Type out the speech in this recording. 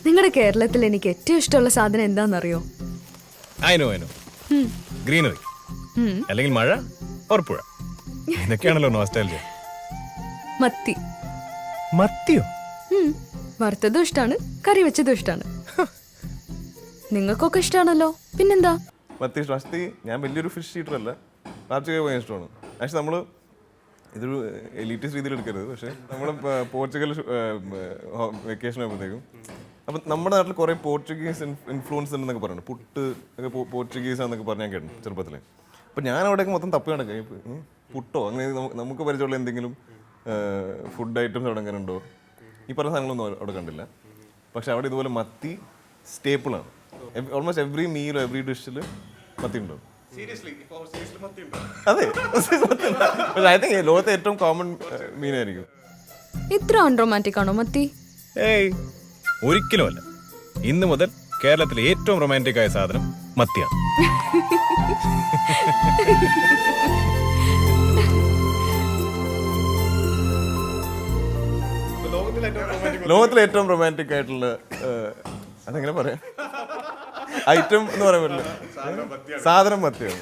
നിങ്ങളുടെ കേരളത്തിൽ എനിക്ക് ഏറ്റവും ഇഷ്ടമുള്ള സാധനം എന്താണെന്നറിയോ? അയനോ ഗ്രീനറി, അല്ലെങ്കിൽ മഴ ഓർ പുഴ. ഇതൊക്കെയാണല്ലോ നോസ്റ്റാൾജിയ. മത്തി. മത്തിയോ? വറുത്തതും ഇഷ്ടമാണ്, കറി വെച്ചതും ഇഷ്ടമാണ്. നിങ്ങൾക്കൊക്കെ ഇഷ്ടമാണല്ലോ, പിന്നെന്താ? മത്തി ഞാൻ വലിയൊരു ഫിഷ് ഈറ്റർ അല്ല, കാർച്ചിക ഭയങ്കര ഇഷ്ടമാണ്. പക്ഷെ നമ്മൾ ഇതൊരു എലീറ്റിസ്റ്റ് രീതിയിൽ എടുക്കരുത്. പക്ഷേ നമ്മൾ പോർച്ചുഗൽ വെക്കേഷൻ ആകുമ്പോഴത്തേക്കും അപ്പം നമ്മുടെ നാട്ടിൽ കുറേ പോർച്ചുഗീസ് ഇൻഫ്ലുവൻസ് ഉണ്ടെന്നൊക്കെ പറയുന്നത്. പുട്ട് ഒക്കെ പോർച്ചുഗീസ് ആണെന്നൊക്കെ പറഞ്ഞ് ഞാൻ കേട്ടു ചെറുപ്പത്തിൽ. അപ്പം ഞാൻ അവിടെയൊക്കെ മൊത്തം തപ്പി നടക്കുക. പുട്ടോ അങ്ങനെ നമുക്ക് പരിചയമുള്ള എന്തെങ്കിലും ഫുഡ് ഐറ്റംസ് അവിടെ അങ്ങനെ ഉണ്ടോ? ഈ പറഞ്ഞ സാധനങ്ങളൊന്നും അവിടെ കണ്ടില്ല. പക്ഷെ അവിടെ ഇതുപോലെ മത്തി സ്റ്റേപ്പിളാണ്. ഓൾമോസ്റ്റ് എവറി മീലോ എവറി ഡിഷിൽ മത്തി ഉണ്ടോ? അതെ, ഐ തിങ്ക് ലോകത്തെ ഏറ്റവും കോമൺ മീനായിരിക്കും. ഇത്ര അൺറൊമാൻറ്റിക് ആണോ മത്തി? ഏയ്, ഒരിക്കലുമല്ല. ഇന്ന് മുതൽ കേരളത്തിലെ ഏറ്റവും റൊമാൻറ്റിക് ആയ സാധനം മത്തിയാണ്. ലോകത്തിലെ ഏറ്റവും റൊമാൻറ്റിക് ആയിട്ടുള്ള അതെങ്ങനെ പറയാം ഐറ്റം എന്ന് പറയാൻ പറ്റില്ല. സാധനം മത്തിയാണ്.